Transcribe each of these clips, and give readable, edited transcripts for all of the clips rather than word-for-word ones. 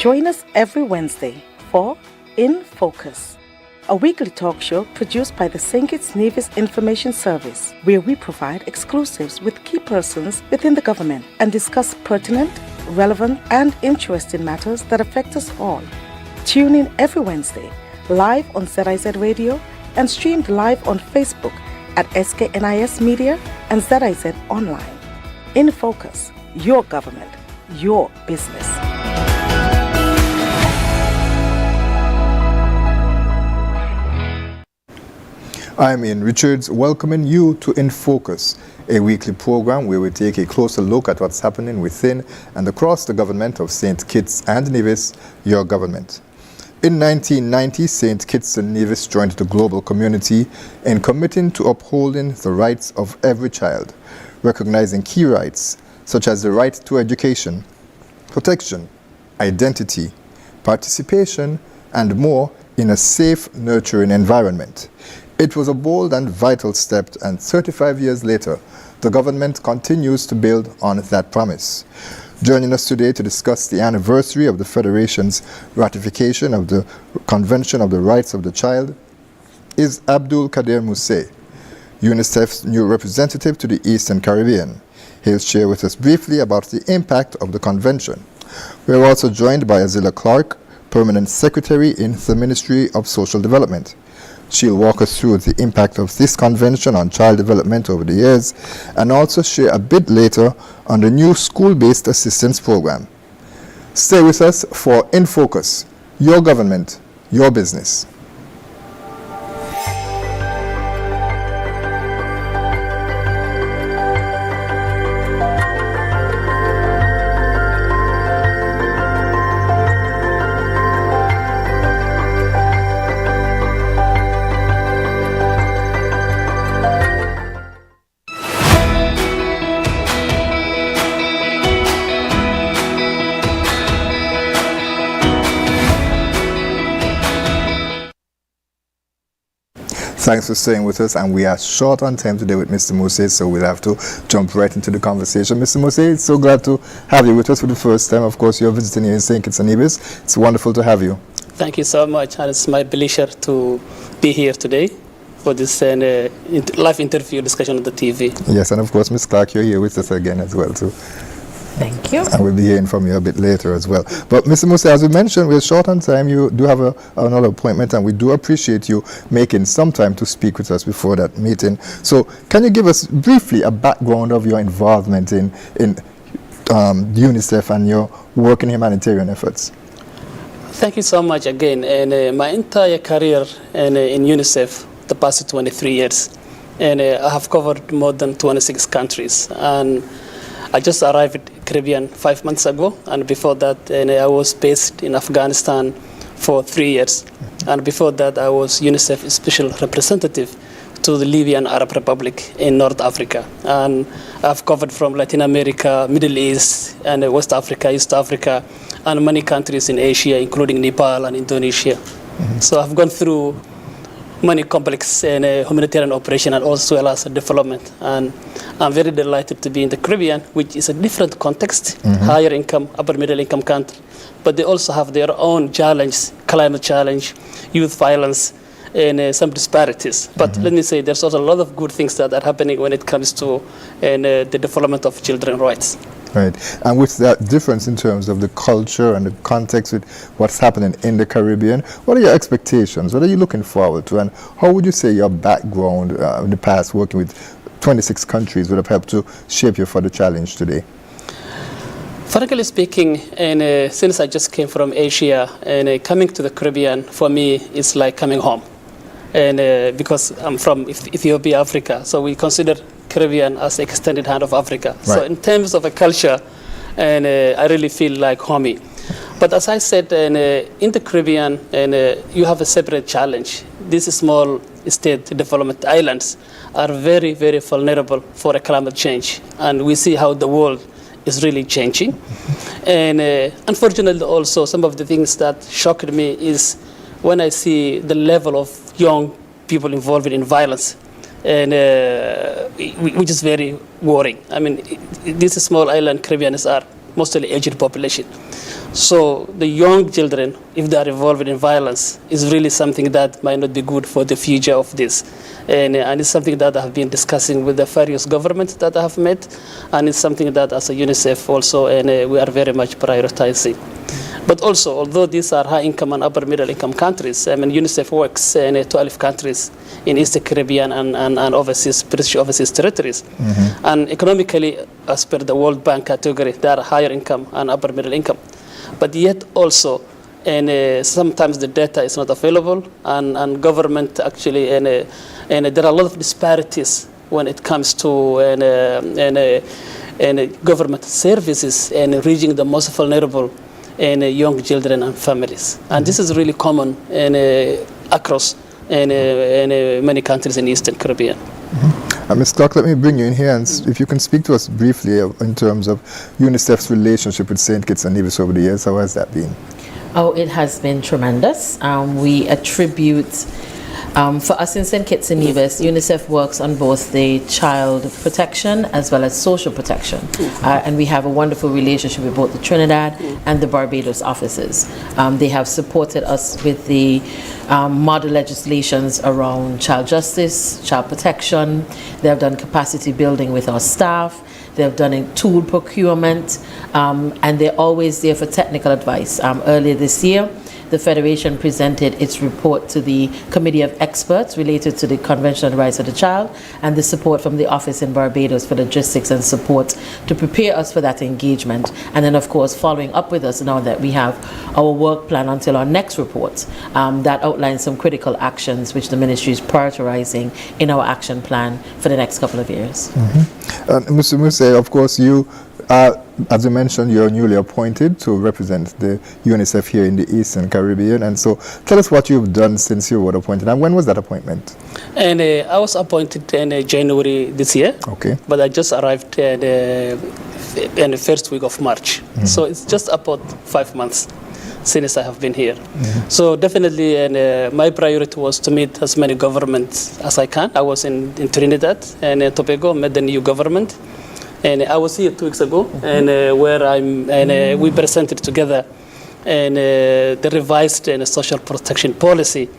Join us every Wednesday for InFocus, a weekly talk show produced by the SKNIS Information Service, where we provide exclusives with key persons within the government and discuss pertinent, relevant, and interesting matters that affect us all. Tune in every Wednesday, live on ZIZ Radio and streamed live on Facebook at SKNIS Media and ZIZ Online. InFocus, your government, your business. I'm Ian Richards, welcoming you to InFocus, a weekly program where we take a closer look at what's happening within and across the government of St. Kitts and Nevis, your government. In 1990, St. Kitts and Nevis joined the global community in committing to upholding the rights of every child, recognizing key rights such as the right to education, protection, identity, participation, and more in a safe, nurturing environment. It was a bold and vital step, and 35 years later, the government continues to build on that promise. Joining us today to discuss the anniversary of the Federation's ratification of the Convention of the Rights of the Child is Abdul Kader Mousse, UNICEF's new representative to the Eastern Caribbean. He'll share with us briefly about the impact of the convention. We're also joined by Azila Clark, Permanent Secretary in the Ministry of Social Development. She'll walk us through the impact of this convention on child development over the years and also share a bit later on the new school-based assistance program. Stay with us for InFocus, your government, your business. Thanks for staying with us, and we are short on time today with Mr. Mousse, so we'll have to jump right into the conversation. Mr. Mousse, so glad to have you with us for the first time. Of course, you're visiting here in St. Kitts and Nevis. It's wonderful to have you. Thank you so much, and it's my pleasure to be here today for this live interview discussion on the TV. Yes, and of course, Ms. Clark, you're here with us again as well, too. Thank you. And we'll be hearing from you a bit later as well. But Mr. Mousse, as we mentioned, we're short on time. You do have another appointment, and we do appreciate you making some time to speak with us before that meeting. So can you give us briefly a background of your involvement in UNICEF and your work in humanitarian efforts? Thank you so much again. And my entire career in UNICEF, the past 23 years, and I have covered more than 26 countries. And I just arrived at Caribbean 5 months ago, and before that, I was based in Afghanistan for 3 years. And before that, I was UNICEF Special Representative to the Libyan Arab Republic in North Africa. And I've covered from Latin America, Middle East, and West Africa, East Africa, and many countries in Asia, including Nepal and Indonesia. Mm-hmm. So I've gone through many complex humanitarian operation and also well as development. And I'm very delighted to be in the Caribbean, which is a different context, higher income, upper middle income country. But they also have their own challenge, climate challenge, youth violence, and some disparities. But let me say, there's also a lot of good things that are happening when it comes to the development of children's rights. Right. And with that difference in terms of the culture and the context with what's happening in the Caribbean, what are your expectations? What are you looking forward to? And how would you say your background in the past working with 26 countries would have helped to shape you for the challenge today? Frankly speaking, and since I just came from Asia, and coming to the Caribbean, for me, it's like coming home. And because I'm from Ethiopia, Africa, so we consider Caribbean as the extended hand of Africa. Right. So in terms of a culture, and I really feel like homey. But as I said, in the Caribbean, you have a separate challenge. These small state development islands are very, very vulnerable for a climate change. And we see how the world is really changing. And unfortunately also, some of the things that shocked me is when I see the level of young people involved in violence, and which is very worrying. I mean, these small island Caribbeans are mostly aged population. So the young children, if they are involved in violence, is really something that might not be good for the future of this. And it's something that I have been discussing with the various governments that I have met, and it's something that as a UNICEF also, and we are very much prioritizing. But also, although these are high-income and upper-middle-income countries, UNICEF works in 12 countries in East Caribbean and overseas, British overseas territories. Mm-hmm. And economically, as per the World Bank category, they are higher income and upper-middle-income. But yet also, sometimes the data is not available, and government actually, and there are a lot of disparities when it comes to government services and reaching the most vulnerable young children and families. And this is really common across many countries in Eastern Caribbean. Mm-hmm. Ms. Clark, let me bring you in here, and if you can speak to us briefly in terms of UNICEF's relationship with St. Kitts and Nevis over the years. How has that been? Oh, it has been tremendous. We attribute, for us in St. Kitts and Nevis, UNICEF works on both the child protection as well as social protection. And we have a wonderful relationship with both the Trinidad and the Barbados offices. They have supported us with the model legislations around child justice, child protection. They have done capacity building with our staff. They've done a tool procurement, and they're always there for technical advice. Earlier this year, the Federation presented its report to the Committee of Experts related to the Convention on the Rights of the Child, and the support from the office in Barbados for logistics and support to prepare us for that engagement. And then, of course, following up with us now that we have our work plan until our next report that outlines some critical actions which the ministry is prioritizing in our action plan for the next couple of years. Mm-hmm. Mr. Muse, of course, you as you mentioned, you're newly appointed to represent the UNICEF here in the Eastern Caribbean. And so tell us what you've done since you were appointed. And when was that appointment? And I was appointed in January this year. Okay. But I just arrived in the first week of March. Mm-hmm. So it's just about 5 months since I have been here. Mm-hmm. So definitely, my priority was to meet as many governments as I can. I was in Trinidad and Tobago, met the new government. And I was here 2 weeks ago, and where we presented together the revised social protection policy,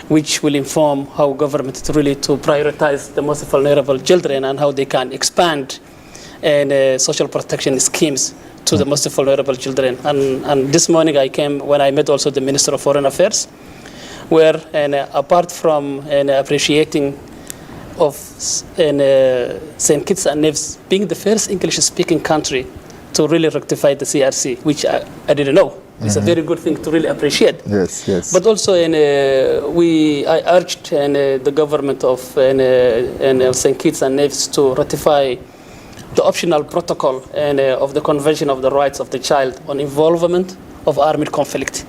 which will inform how government is really to prioritize the most vulnerable children and how they can expand social protection schemes to the most vulnerable children. And this morning I came when I met also the Minister of Foreign Affairs, where apart from appreciating of St. Kitts and Nevis being the first English-speaking country to really rectify the CRC, which I didn't know. It's a very good thing to really appreciate. Yes, yes. But also, I urged the government of St. Kitts and Nevis to ratify the optional protocol of the Convention of the Rights of the Child on involvement of armed conflict,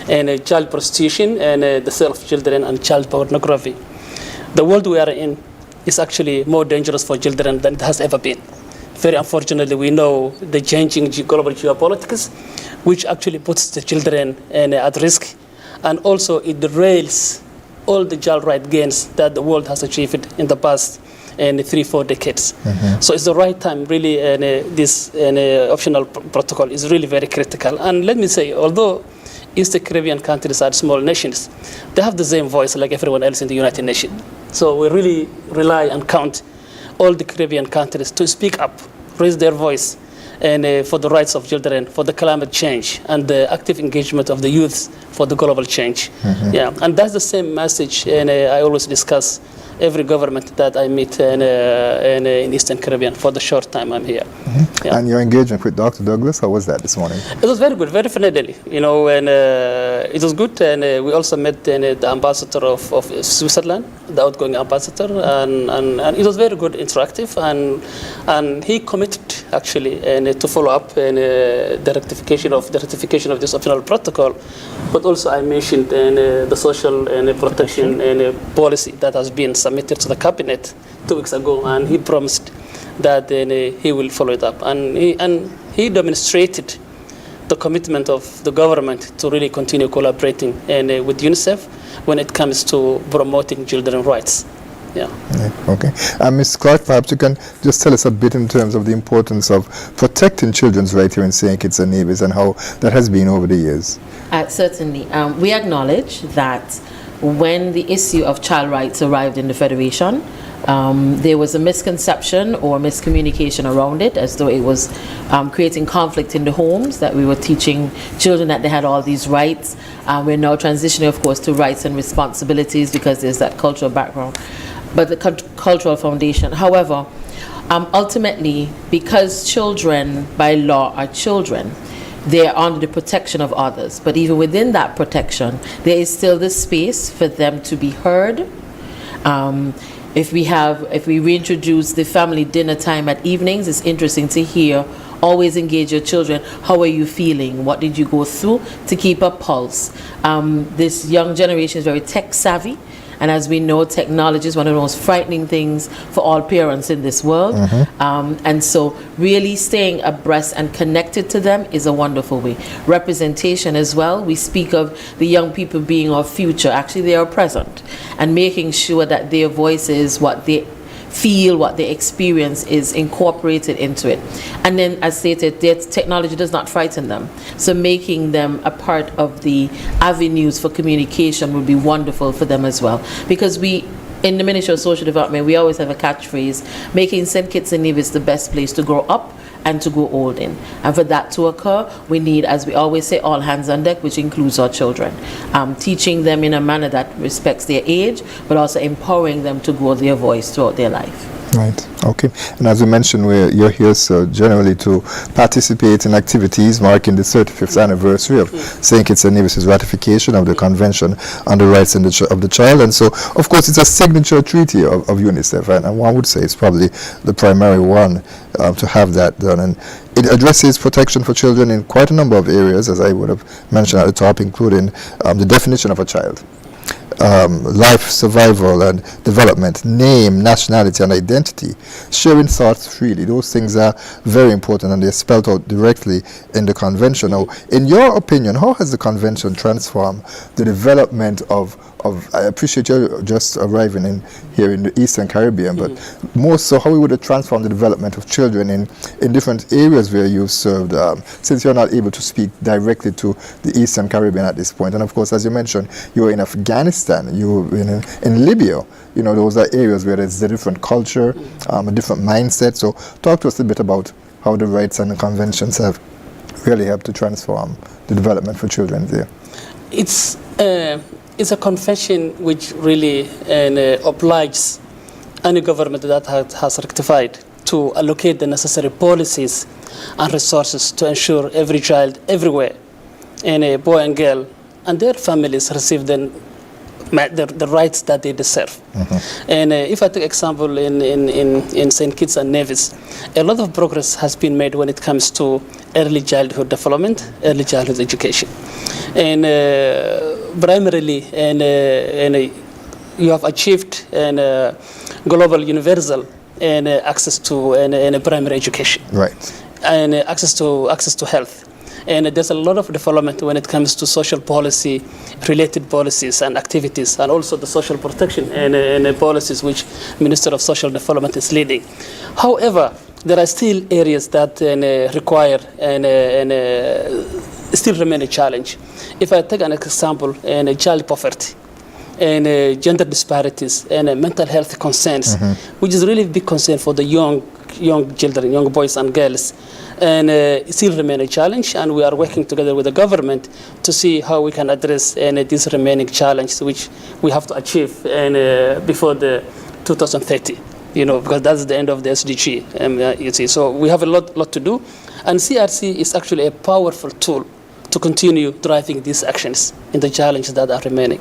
and child prostitution, and the sale of children, and child pornography. The world we are in is actually more dangerous for children than it has ever been. Very unfortunately, we know the changing global geopolitics, which actually puts the children at risk, and also it derails all the child right gains that the world has achieved in the past 3-4 decades. Mm-hmm. So it's the right time, really, this optional protocol is really very critical. And let me say, although East Caribbean countries are small nations, they have the same voice like everyone else in the United Nations. So we really rely and count all the Caribbean countries to speak up, raise their voice, and for the rights of children, for the climate change, and the active engagement of the youth for the global change. Mm-hmm. Yeah, and that's the same message, and I always discuss every government that I meet in Eastern Caribbean for the short time I'm here. Mm-hmm. Yeah. And your engagement with Dr. Douglas, how was that this morning? It was very good, very friendly, and it was good. And we also met the ambassador of Switzerland, the outgoing ambassador, and it was very good, interactive, and he committed actually to follow up the ratification of this optional protocol. But also I mentioned the social protection policy that has been submitted to the cabinet 2 weeks ago, and he promised that he will follow it up, and he demonstrated the commitment of the government to really continue collaborating with UNICEF when it comes to promoting children's rights. Yeah. Okay. Ms. Clark, perhaps you can just tell us a bit in terms of the importance of protecting children's rights here in St. Kitts and Nevis and how that has been over the years. Certainly. We acknowledge that when the issue of child rights arrived in the Federation, there was a misconception or miscommunication around it, as though it was creating conflict in the homes, that we were teaching children that they had all these rights. We're now transitioning, of course, to rights and responsibilities because there's that cultural background, but the cultural foundation. However, ultimately, because children by law are children, they are under the protection of others. But even within that protection, there is still the space for them to be heard. If we reintroduce the family dinner time at evenings, it's interesting to hear, always engage your children. How are you feeling? What did you go through? To keep a pulse. This young generation is very tech savvy. And as we know, technology is one of the most frightening things for all parents in this world. And so really staying abreast and connected to them is a wonderful way. Representation as well. We speak of the young people being our future. Actually, they are present. And making sure that their voices, what they feel, what they experience is incorporated into it. And then, as stated, their technology does not frighten them. So making them a part of the avenues for communication would be wonderful for them as well. Because we, in the Ministry of Social Development, we always have a catchphrase, making St. Kitts and Nevis the best place to grow up and to grow old in. And for that to occur, we need, as we always say, all hands on deck, which includes our children. Teaching them in a manner that respects their age, but also empowering them to grow their voice throughout their life. Right. Okay. And as you mentioned, you're here so generally to participate in activities marking the 35th anniversary of St. Kitts and Nevis' ratification of the Convention on the Rights of the Child. And so, of course, it's a signature treaty of UNICEF, and one would say it's probably the primary one to have that done. And it addresses protection for children in quite a number of areas, as I would have mentioned at the top, including the definition of a child. Life, survival, and development, name, nationality, and identity, sharing thoughts freely. Those things are very important, and they're spelled out directly in the convention. Now, in your opinion, how has the convention transformed the development of I appreciate you just arriving here in the Eastern Caribbean, but more so, how would it transform the development of children in different areas where you've served, since you're not able to speak directly to the Eastern Caribbean at this point? And of course, as you mentioned, you were in Afghanistan, you were in Libya. You know, those are areas where there's a different culture, a different mindset. So talk to us a bit about how the rights and the conventions have really helped to transform the development for children there. It's a convention which really obliges any government that has rectified to allocate the necessary policies and resources to ensure every child everywhere, and a boy and girl and their families receive the rights that they deserve. And if I take example in St. Kitts and Nevis, a lot of progress has been made when it comes to early childhood development, early childhood education. And primarily, you have achieved global universal access to primary education. Right. And access to health. And there's a lot of development when it comes to social policy, related policies and activities, and also the social protection and policies which Minister of Social Development is leading. However, there are still areas that require and still remain a challenge. If I take an example, child poverty, and gender disparities, and mental health concerns, which is really a big concern for the young children, young boys and girls, and it still remain a challenge. And we are working together with the government to see how we can address these remaining challenges, which we have to achieve before the 2030. You know, because that's the end of the SDG. You see, so we have a lot to do, and CRC is actually a powerful tool to continue driving these actions in the challenges that are remaining.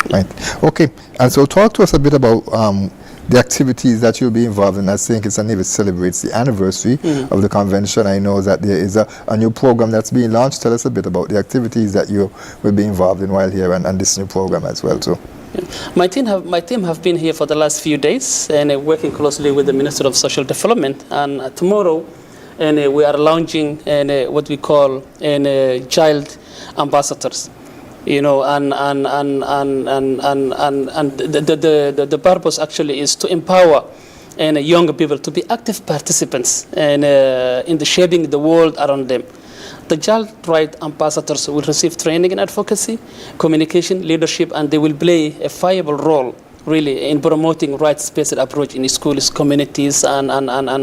Right. Okay. And so talk to us a bit about the activities that you'll be involved in. I think St. Nevis celebrates the anniversary of the convention. I know that there is a new program that's being launched. Tell us a bit about the activities that you will be involved in while here, and this new program as well too. My team have been here for the last few days and working closely with the Minister of Social Development. And tomorrow, we are launching what we call child ambassadors. you know, and the purpose actually is to empower and younger people to be active participants and in the shaping the world around them. The child right ambassadors will receive training in advocacy, communication, leadership, and they will play a viable role really in promoting rights-based approach in schools, communities, and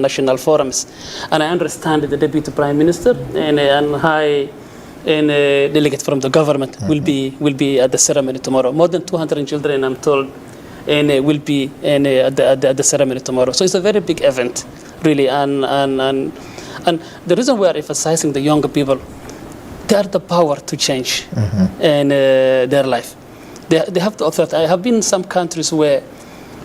national forums. And I understand that the Deputy Prime Minister and high delegate from the government will be at the ceremony tomorrow. More than 200 children, I'm told, will be at the ceremony tomorrow. So it's a very big event, really. And the reason we are emphasizing the younger people, they are the power to change in their life. They have the authority. I have been in some countries where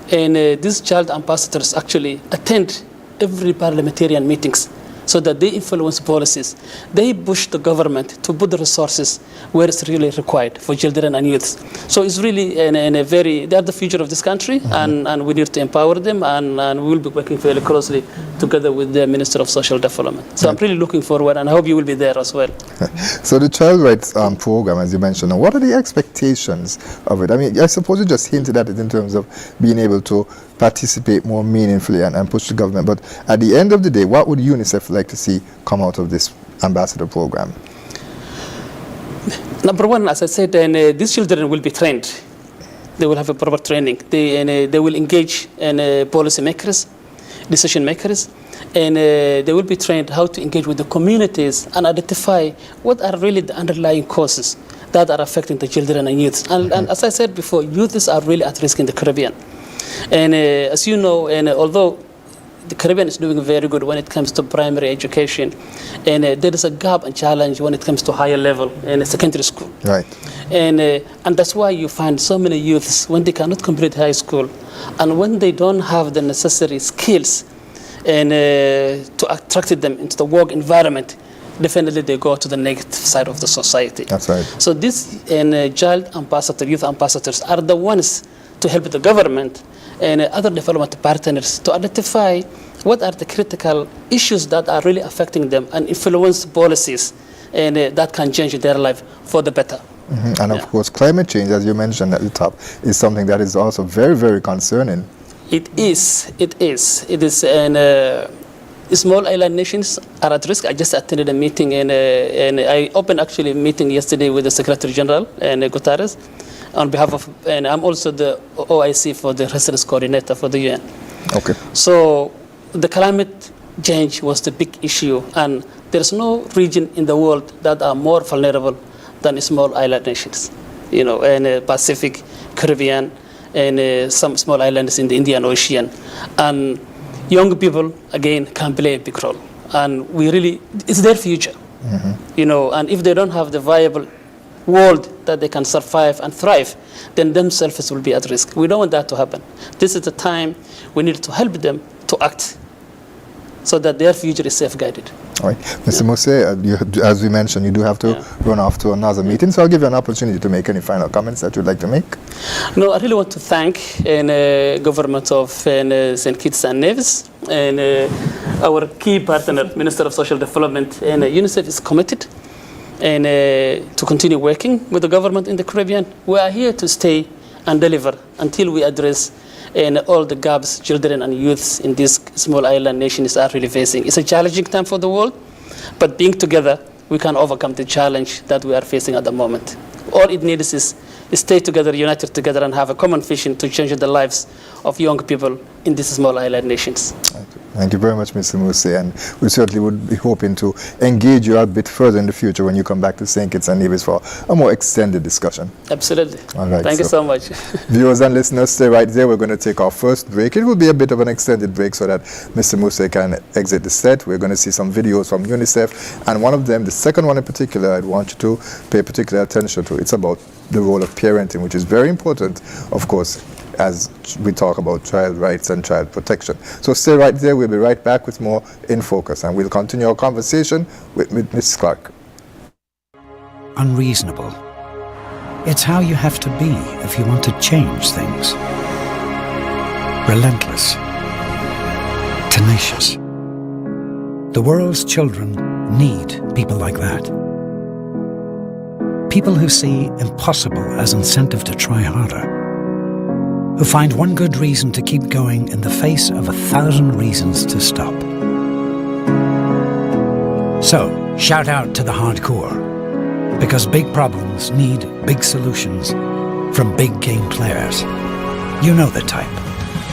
these child ambassadors actually attend every parliamentarian meetings so that they influence policies. They push the government to put the resources where it's really required for children and youths. So it's really they are the future of this country, and we need to empower them, and we will be working very closely together with the Minister of Social Development. So I'm really looking forward, and I hope you will be there as well. So the Child Rights Program, as you mentioned, what are the expectations of it? I mean, I suppose you just hinted at it in terms of being able to participate more meaningfully and push the government. But at the end of the day, what would UNICEF like to see come out of this ambassador program? Number one, as I said, these children will be trained. They will have a proper training. They will engage policy makers, decision makers, and they will be trained how to engage with the communities and identify what are really the underlying causes that are affecting the children and youths. And as I said before, youths are really at risk in the Caribbean. And as you know, although the Caribbean is doing very good when it comes to primary education, and there is a gap and challenge when it comes to higher level in secondary school. Right. And that's why you find so many youths when they cannot complete high school, and when they don't have the necessary skills and to attract them into the work environment, definitely they go to the negative side of the society. That's right. So these child ambassadors, youth ambassadors are the ones to help the government and other development partners to identify what are the critical issues that are really affecting them and influence policies and that can change their life for the better. And of course, climate change, as you mentioned at the top, is something that is also very, very concerning. It is. And small island nations are at risk. I just attended a meeting and I opened actually a meeting yesterday with the Secretary General and Guterres on behalf of, and I'm also the OIC for the Resilience Coordinator for the UN. Okay. So the climate change was the big issue, and there's no region in the world that are more vulnerable than small island nations, you know, and Pacific, Caribbean, and some small islands in the Indian Ocean. And young people, again, can play a big role. And it's their future, you know, and if they don't have the viable world that they can survive and thrive, then themselves will be at risk. We don't want that to happen. This is the time we need to help them to act so that their future is safeguarded. All right. Mr. Mose, as we mentioned, you do have to run off to another meeting, so I'll give you an opportunity to make any final comments that you'd like to make. No, I really want to thank the government of St. Kitts and Nevis and our key partner, Minister of Social Development, and UNICEF is committed and to continue working with the government in the Caribbean. We are here to stay and deliver until we address all the gaps children and youths in these small island nations are really facing. It's a challenging time for the world, but being together, we can overcome the challenge that we are facing at the moment. All it needs is stay together, united together, and have a common vision to change the lives of young people in these small island nations. Thank you very much, Mr. Mose, and we certainly would be hoping to engage you a bit further in the future when you come back to St. Kitts and Nevis for a more extended discussion. Absolutely. All right. Thank you so much. Viewers and listeners, stay right there. We're going to take our first break. It will be a bit of an extended break so that Mr. Mose can exit the set. We're going to see some videos from UNICEF, and one of them, the second one in particular, I'd want you to pay particular attention to. It's about the role of parenting, which is very important, of course, as we talk about child rights and child protection. So stay right there. We'll be right back with more In Focus, and we'll continue our conversation with Ms. Clark. Unreasonable. It's how you have to be if you want to change things. Relentless. Tenacious. The world's children need people like that. People who see impossible as incentive to try harder. Who find one good reason to keep going in the face of 1,000 reasons to stop. So, shout out to the hardcore. Because big problems need big solutions from big game players. You know the type.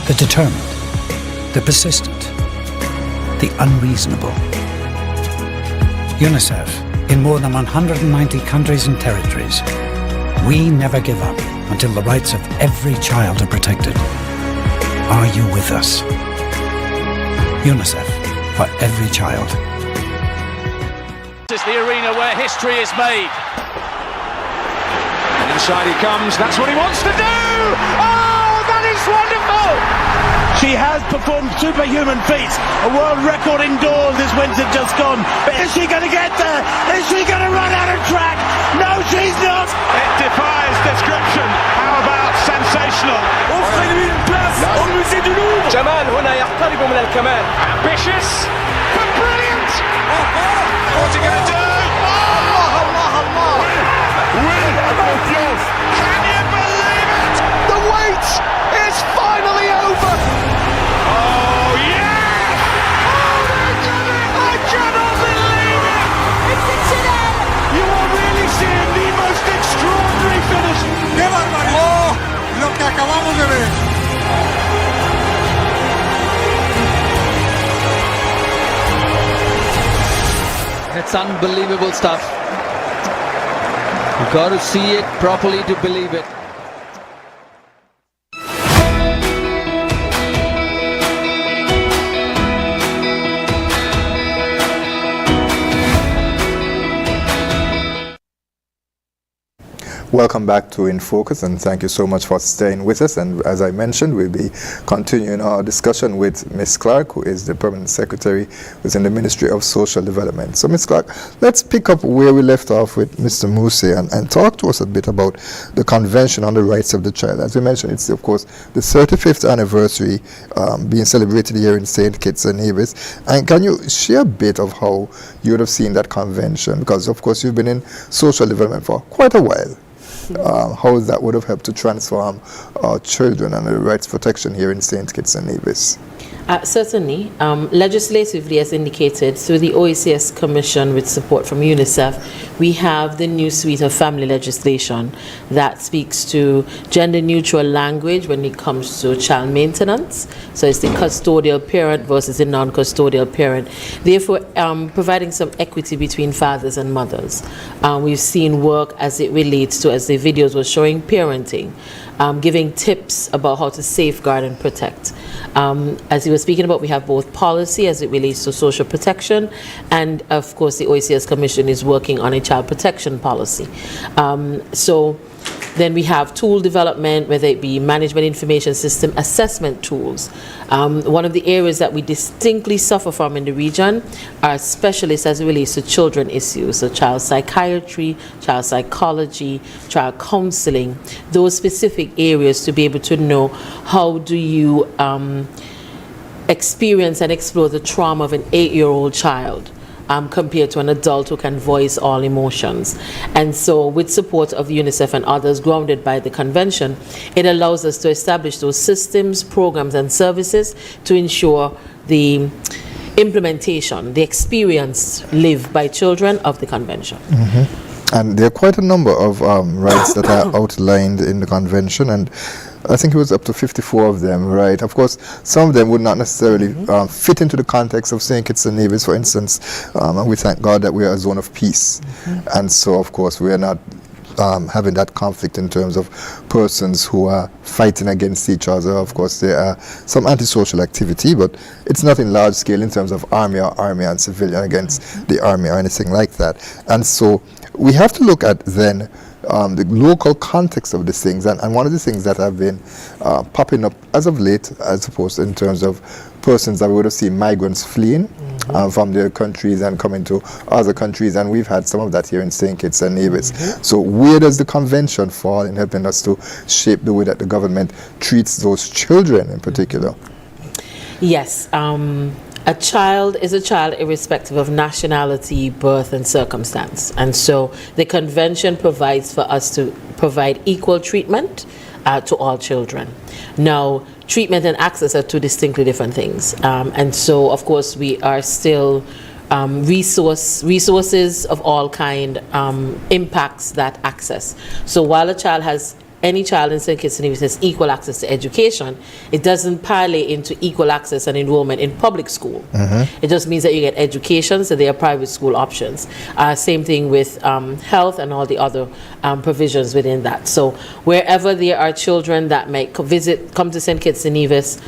The determined. The persistent. The unreasonable. UNICEF, in more than 190 countries and territories, we never give up until the rights of every child are protected. Are you with us? UNICEF, for every child. This is the arena where history is made. And inside he comes, that's what he wants to do! Oh, that is wonderful! She has performed superhuman feats. A world record indoors this winter just gone. But is she going to get there? Is she going to run out of track? No, she's not! It defies description. How about sensational? Ambitious, but brilliant! What's he going to do? Can you believe it? The wait is finally over! Oh, yes! Oh, they've done it! I cannot believe it! It's the Chanel! You are really seeing the most extraordinary finish! ¡Qué barbaridad! ¡Oh! Lo que acabamos de ver! It's unbelievable stuff. You've got to see it properly to believe it. Welcome back to In Focus, and thank you so much for staying with us. And as I mentioned, we'll be continuing our discussion with Ms. Clark, who is the Permanent Secretary within the Ministry of Social Development. So, Ms. Clark, let's pick up where we left off with Mr. Mousse and talk to us a bit about the Convention on the Rights of the Child. As we mentioned, it's, of course, the 35th anniversary being celebrated here in St. Kitts and Nevis. And can you share a bit of how you would have seen that convention? Because, of course, you've been in social development for quite a while. How that would have helped to transform our children and the rights protection here in St. Kitts and Nevis? Certainly. Legislatively, as indicated, through the OECS Commission with support from UNICEF, we have the new suite of family legislation that speaks to gender-neutral language when it comes to child maintenance. So it's the custodial parent versus the non-custodial parent, therefore providing some equity between fathers and mothers. We've seen work as it relates to, as the videos were showing, parenting. Giving tips about how to safeguard and protect. As you were speaking about, we have both policy as it relates to social protection, and of course the OECS Commission is working on a child protection policy. So then we have tool development, whether it be management information system, assessment tools. One of the areas that we distinctly suffer from in the region are specialists as it relates to children issues, so child psychiatry, child psychology, child counseling, those specific areas to be able to know how do you experience and explore the trauma of an 8-year-old child compared to an adult who can voice all emotions. And so with support of UNICEF and others grounded by the convention, it allows us to establish those systems, programs and services to ensure the implementation, the experience lived by children of the convention. Mm-hmm. And there are quite a number of rights that are outlined in the convention, and I think it was up to 54 of them, right? Of course, some of them would not necessarily fit into the context of St. Kitts and Nevis, for instance, and we thank God that we are a zone of peace. And so, of course, we are not having that conflict in terms of persons who are fighting against each other. Of course, there are some antisocial activity, but it's not in large scale in terms of army and civilian against the army or anything like that. And so we have to look at then the local context of these things, and one of the things that have been popping up as of late, I suppose, in terms of persons that we would have seen migrants fleeing from their countries and coming to other countries, and we've had some of that here in St. Kitts and Nevis. So where does the convention fall in helping us to shape the way that the government treats those children in particular? Yes. A child is a child irrespective of nationality, birth, and circumstance. And so the convention provides for us to provide equal treatment to all children. Now, treatment and access are two distinctly different things. And so, of course, we are still resources of all kind impacts that access. So while any child in St. Kitts and Nevis has equal access to education, it doesn't parlay into equal access and enrollment in public school. It just means that you get education, so there are private school options. Same thing with health and all the other provisions within that. So wherever there are children that might come to St. Kitts and Nevis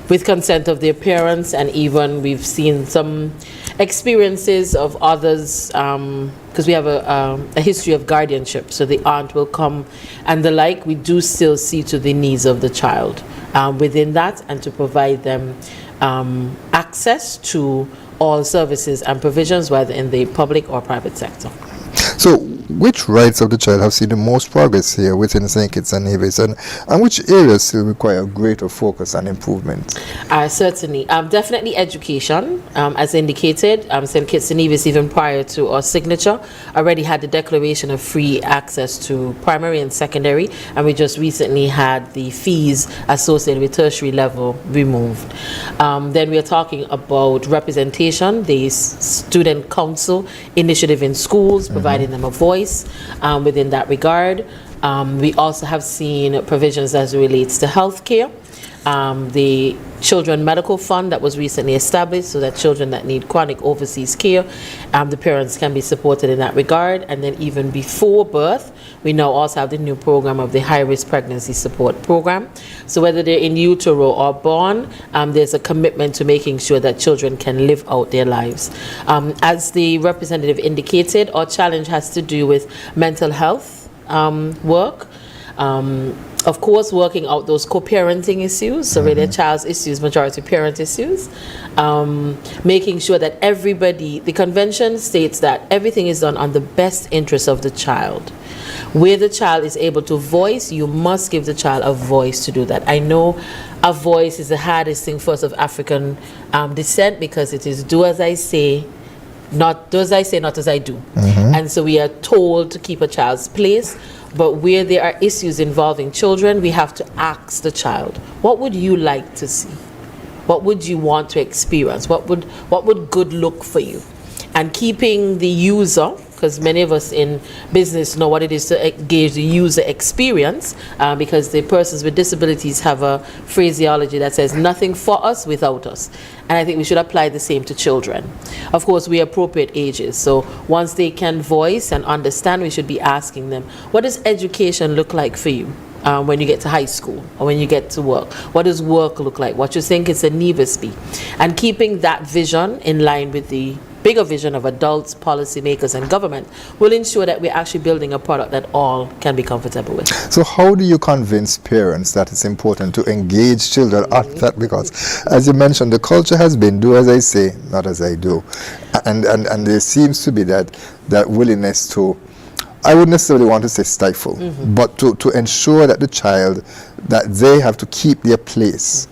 with consent of their parents, and even we've seen some experiences of others, because we have a history of guardianship, so the aunt will come and the like. We do still see to the needs of the child within that, and to provide them access to all services and provisions, whether in the public or private sector. So, which rights of the child have seen the most progress here within St. Kitts and Nevis, and which areas still require greater focus and improvement? Certainly. Definitely education. As indicated, St. Kitts and Nevis, even prior to our signature, already had the declaration of free access to primary and secondary, and we just recently had the fees associated with tertiary level removed. Then we are talking about representation, the student council initiative in schools, providing them a voice within that regard. We also have seen provisions as it relates to healthcare. The Children Medical Fund that was recently established, so that children that need chronic overseas care, the parents can be supported in that regard. And then even before birth, we now also have the new program of the High-Risk Pregnancy Support Program. So whether they're in utero or born, there's a commitment to making sure that children can live out their lives. As the representative indicated, our challenge has to do with mental health work. Of course, working out those co-parenting issues, so really child's issues, majority parent issues, making sure that the convention states that everything is done on the best interest of the child. Where the child is able to voice, you must give the child a voice to do that. I know a voice is the hardest thing for us of African descent, because it is do as I say, not as I do. And so we are told to keep a child's place. But where there are issues involving children, we have to ask the child, what would you like to see? What would you want to experience? What would good look for you? And keeping the user, because many of us in business know what it is to engage the user experience, because the persons with disabilities have a phraseology that says nothing for us without us. And I think we should apply the same to children. Of course, we are appropriate ages. So once they can voice and understand, we should be asking them, what does education look like for you when you get to high school or when you get to work? What does work look like? What you think it's a Nevis be? And keeping that vision in line with the bigger vision of adults, policymakers, and government will ensure that we're actually building a product that all can be comfortable with. So how do you convince parents that it's important to engage children at that? Because, as you mentioned, the culture has been do as I say, not as I do. And there seems to be that willingness to, I wouldn't necessarily want to say stifle, but to ensure that the child, that they have to keep their place.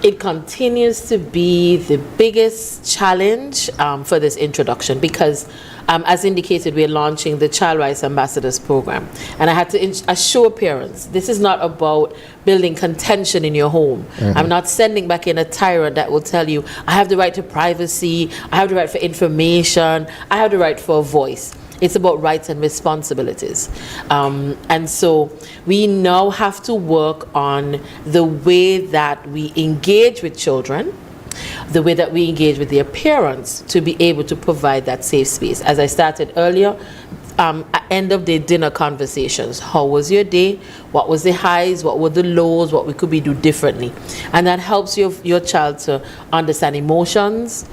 It continues to be the biggest challenge for this introduction, because as indicated, we're launching the Child Rights Ambassadors Program. And I had to assure parents, this is not about building contention in your home. I'm not sending back in a tyrant that will tell you, I have the right to privacy, I have the right for information, I have the right for a voice. It's about rights and responsibilities. And so we now have to work on the way that we engage with children, the way that we engage with their parents, to be able to provide that safe space. As I started earlier, end of the dinner conversations. How was your day? What was the highs? What were the lows? What we could be do differently? And that helps your child to understand emotions,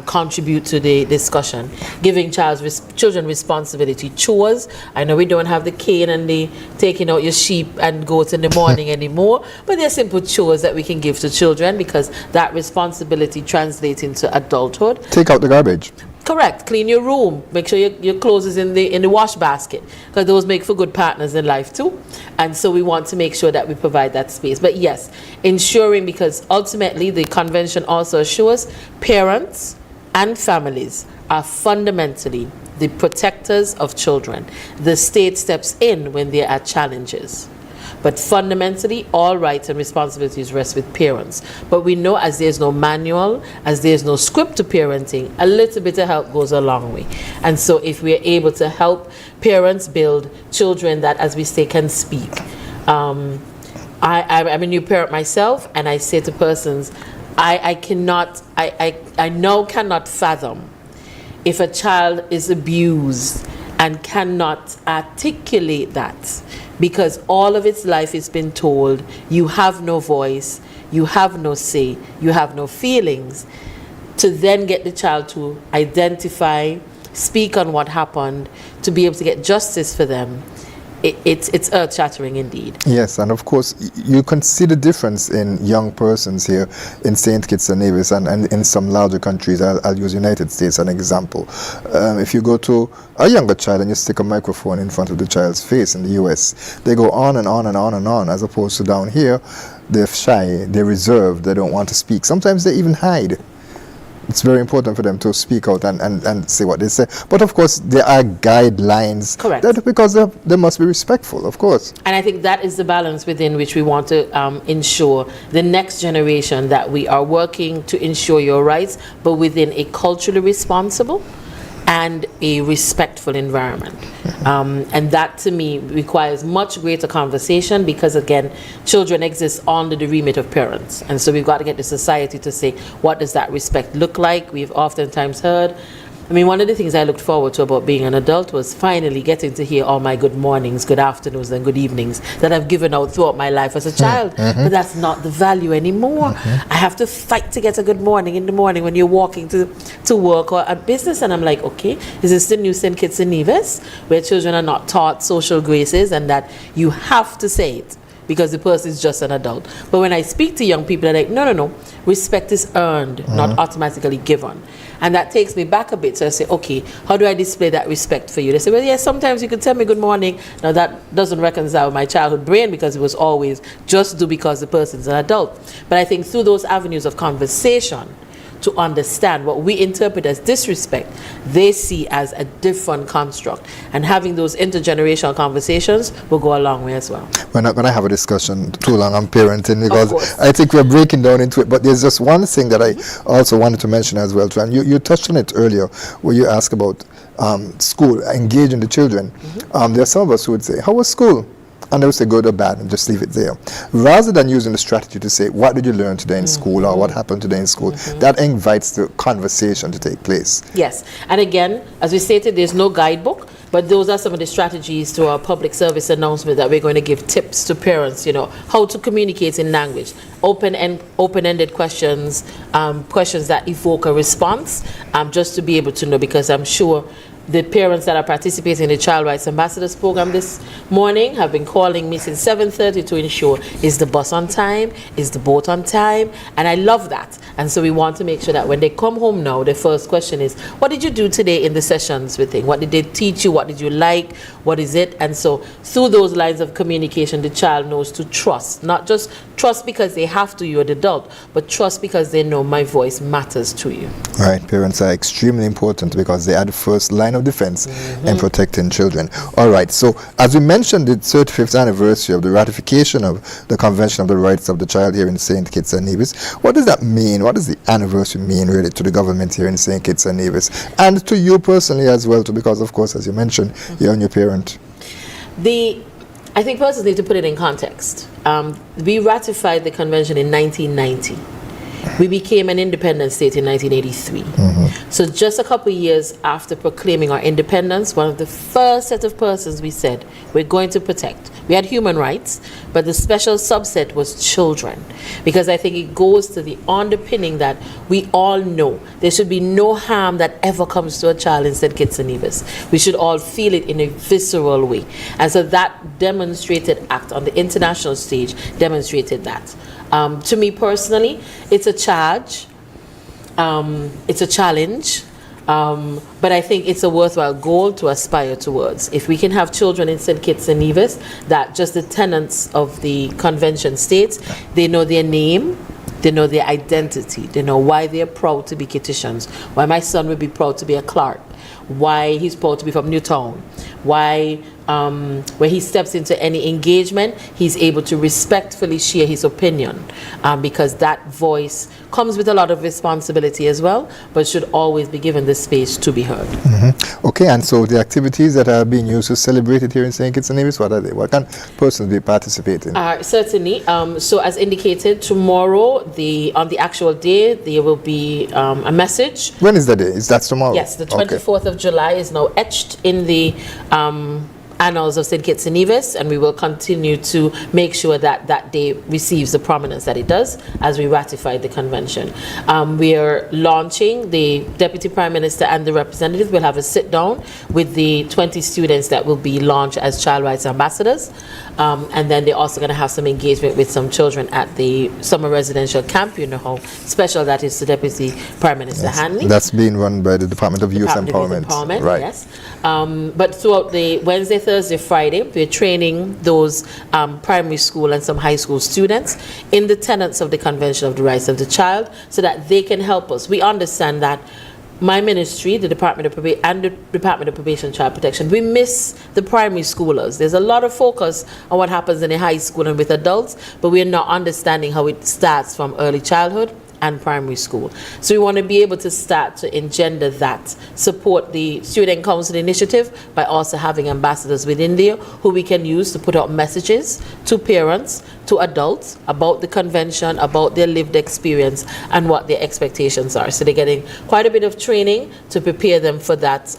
contribute to the discussion. Giving children responsibility, chores. I know we don't have the cane and the taking out your sheep and goats in the morning anymore, but they're simple chores that we can give to children, because that responsibility translates into adulthood. Take out the garbage. Correct. Clean your room. Make sure your clothes is in the wash basket, because those make for good partners in life too. And so we want to make sure that we provide that space. But yes, ensuring, because ultimately the convention also assures parents and families are fundamentally the protectors of children. The state steps in when there are challenges. But fundamentally, all rights and responsibilities rest with parents. But we know, as there's no manual, as there's no script to parenting, a little bit of help goes a long way. And so if we're able to help parents build children that, as we say, can speak. I'm a new parent myself, and I say to persons, I cannot fathom if a child is abused and cannot articulate that, because all of its life has been told, you have no voice, you have no say, you have no feelings, to then get the child to identify, speak on what happened, to be able to get justice for them. It's earth-shattering indeed. Yes, and of course, you can see the difference in young persons here in St. Kitts and Nevis and in some larger countries. I'll use United States as an example. If you go to a younger child and you stick a microphone in front of the child's face in the US, they go on and on and on and on, as opposed to down here, they're shy, they're reserved, they don't want to speak. Sometimes they even hide. It's very important for them to speak out and say what they say. But of course, there are guidelines. Correct. Because they must be respectful, of course. And I think that is the balance within which we want to ensure the next generation, that we are working to ensure your rights, but within a culturally responsible and a respectful environment. And that, to me, requires much greater conversation, because, again, children exist under the remit of parents. And so we've got to get the society to say, what does that respect look like? We've oftentimes heard, one of the things I looked forward to about being an adult was finally getting to hear all my good mornings, good afternoons, and good evenings that I've given out throughout my life as a child. But that's not the value anymore. I have to fight to get a good morning in the morning when you're walking to work or at business. And I'm like, okay, is this the new St. Kitts and Nevis, where children are not taught social graces and that you have to say it because the person is just an adult? But when I speak to young people, they're like, no, respect is earned, not automatically given. And that takes me back a bit. So I say, okay, how do I display that respect for you? They say, well, yes, sometimes you could tell me good morning. Now that doesn't reconcile with my childhood brain, because it was always just do because the person's an adult. But I think through those avenues of conversation, to understand what we interpret as disrespect, they see as a different construct. And having those intergenerational conversations will go a long way as well. We're not going to have a discussion too long on parenting, because I think we're breaking down into it. But there's just one thing that I also wanted to mention as well, and you touched on it earlier, where you asked about school, engaging the children. There are some of us who would say, how was school? And they would say good or bad and just leave it there, rather than using the strategy to say, what did you learn today in school, or what happened today in school? That invites the conversation to take place. Yes, and again, as we stated, there's no guidebook, but those are some of the strategies to our public service announcement that we're going to give tips to parents, how to communicate in language, open-ended questions, questions that evoke a response, just to be able to know, because I'm sure the parents that are participating in the Child Rights Ambassadors program this morning have been calling me since 7:30 to ensure, is the bus on time? Is the boat on time? And I love that. And so we want to make sure that when they come home now, the first question is, what did you do today in the sessions with thing? What did they teach you? What did you like? What is it? And so through those lines of communication, the child knows to trust. Not just trust because they have to, you're the adult, but trust because they know my voice matters to you. Right, parents are extremely important because they are the first line of defense in protecting children. All right, so as we mentioned, the 35th anniversary of the ratification of the Convention of the Rights of the Child here in St. Kitts and Nevis. What does that mean? What does the anniversary mean really to the government here in St. Kitts and Nevis, and to you personally as well too, because of course, as you mentioned, you're a new parent. I think persons need to put it in context. We ratified the convention in 1990. We became an independent state in 1983. So just a couple of years after proclaiming our independence, one of the first set of persons we said we're going to protect. We had human rights, but the special subset was children, because I think it goes to the underpinning that we all know there should be no harm that ever comes to a child in St. Kitts and Nevis. We should all feel it in a visceral way. And so that demonstrated act on the international stage demonstrated that. To me personally, it's a charge, it's a challenge, But I think it's a worthwhile goal to aspire towards. If we can have children in St. Kitts and Nevis that just the tenets of the convention states, they know their name, they know their identity, they know why they're proud to be Kittitians, why my son would be proud to be a Clark, why he's proud to be from Newtown, why when he steps into any engagement, he's able to respectfully share his opinion, because that voice comes with a lot of responsibility as well, but should always be given the space to be heard. Okay, and so the activities that are being used to celebrate it here in St. Kitts and Nevis, what are they? What can persons be participating? Certainly. So as indicated, tomorrow, on the actual day, there will be a message. When is the day? That's tomorrow? Yes, the 24th of July is now etched in the annals of St. Kitts and Nevis, and we will continue to make sure that that day receives the prominence that it does as we ratify the convention. We are launching, the Deputy Prime Minister and the representative will have a sit down with the 20 students that will be launched as Child Rights Ambassadors, and then they're also going to have some engagement with some children at the summer residential camp, you know how special that is to Deputy Prime Minister Hanley. That's being run by the Department of Youth Empowerment. Right. Yes. But throughout the Wednesday, Thursday, Friday, we're training those primary school and some high school students in the tenets of the Convention of the Rights of the Child so that they can help us. We understand that my ministry, the Department of Probation and the Department of Probation and Child Protection, we miss the primary schoolers. There's a lot of focus on what happens in the high school and with adults, but we're not understanding how it starts from early childhood and primary school. So we want to be able to start to engender that, support the Student Council initiative by also having ambassadors within there who we can use to put out messages to parents, to adults about the convention, about their lived experience and what their expectations are. So they're getting quite a bit of training to prepare them for that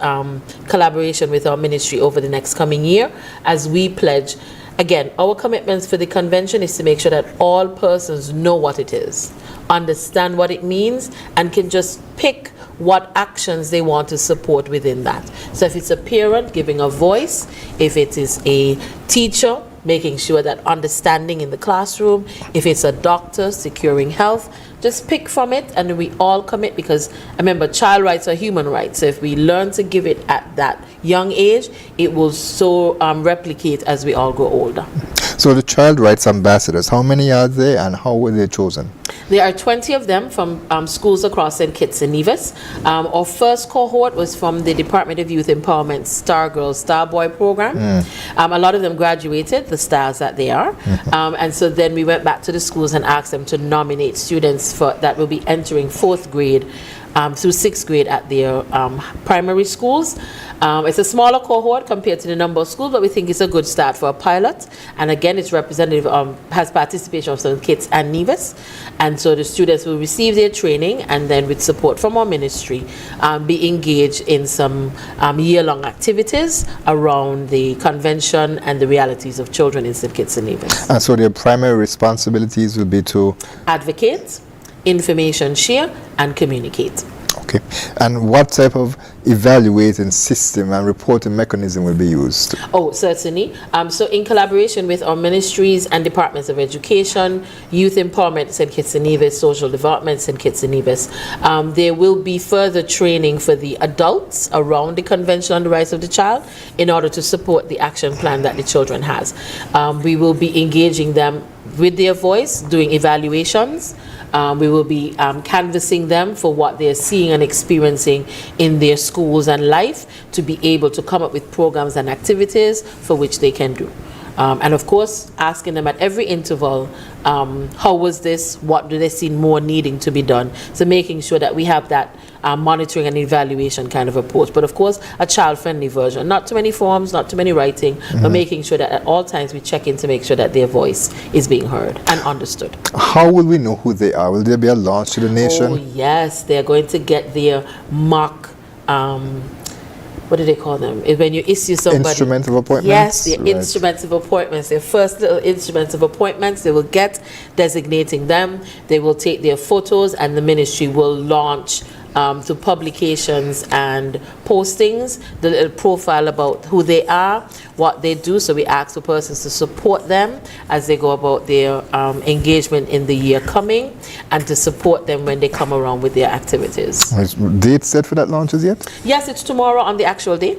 collaboration with our ministry over the next coming year as we pledge. Again, our commitments for the convention is to make sure that all persons know what it is, understand what it means, and can just pick what actions they want to support within that. So if it's a parent, giving a voice. If it is a teacher, making sure that understanding in the classroom. If it's a doctor, securing health. Just pick from it and we all commit, because remember, child rights are human rights. So if we learn to give it at that young age, it will so replicate as we all grow older. So the Child Rights Ambassadors, how many are there and how were they chosen? There are 20 of them from schools across St. Kitts and Nevis. Our first cohort was from the Department of Youth Empowerment Star Girl, Star Boy program. A lot of them graduated, the stars that they are. And so then we went back to the schools and asked them to nominate students that will be entering 4th grade through 6th grade at their primary schools. It's a smaller cohort compared to the number of schools, but we think it's a good start for a pilot. And again, it's representative, has participation of St. Kitts and Nevis. And so the students will receive their training and then with support from our ministry, be engaged in some year-long activities around the convention and the realities of children in St. Kitts and Nevis. And so their primary responsibilities will be to advocate, information share, and communicate. Okay. And what type of evaluating system and reporting mechanism will be used? Oh, certainly. So in collaboration with our ministries and departments of education, youth empowerment, St. Kitts and Nevis, social development, St. Kitts and Nevis, there will be further training for the adults around the Convention on the Rights of the Child in order to support the action plan that the children has. We will be engaging them with their voice, doing evaluations. We will be canvassing them for what they're seeing and experiencing in their schools and life to be able to come up with programs and activities for which they can do. And of course, asking them at every interval, how was this? What do they see more needing to be done? So making sure that we have that monitoring and evaluation kind of approach. But of course, a child-friendly version. Not too many forms, not too many writing, but making sure that at all times we check in to make sure that their voice is being heard and understood. How will we know who they are? Will there be a launch to the nation? Oh, yes. They're going to get their mock... what do they call them? When you issue somebody... Instrument of appointments? Yes, the instruments of appointments. Their first little instruments of appointments, they will get designating them. They will take their photos and the ministry will launch to publications and postings, the little profile about who they are, what they do. So we ask for persons to support them as they go about their engagement in the year coming, and to support them when they come around with their activities. Is date set for that launches yet? Yes, it's tomorrow on the actual day.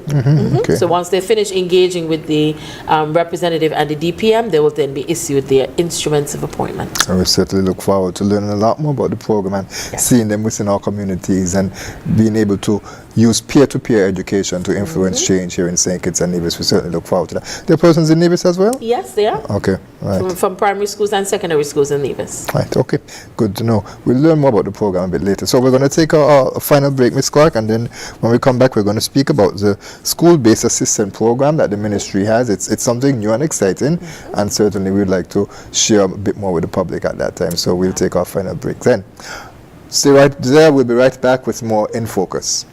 Okay. So once they finish engaging with the representative and the DPM, they will then be issued their instruments of appointment. So we certainly look forward to learning a lot more about the program and seeing them within our communities and being able to use peer-to-peer education to influence change here in St. Kitts and Nevis. We certainly look forward to that. There are persons in Nevis as well? Yes, they are. Okay, right. From primary schools and secondary schools in Nevis. Right, okay. Good to know. We'll learn more about the program a bit later. So we're going to take a final break, Ms. Clark, and then when we come back, we're going to speak about the school-based assistant program that the ministry has. It's something new and exciting, and certainly we'd like to share a bit more with the public at that time. So we'll take our final break then. Stay right there. We'll be right back with more In Focus.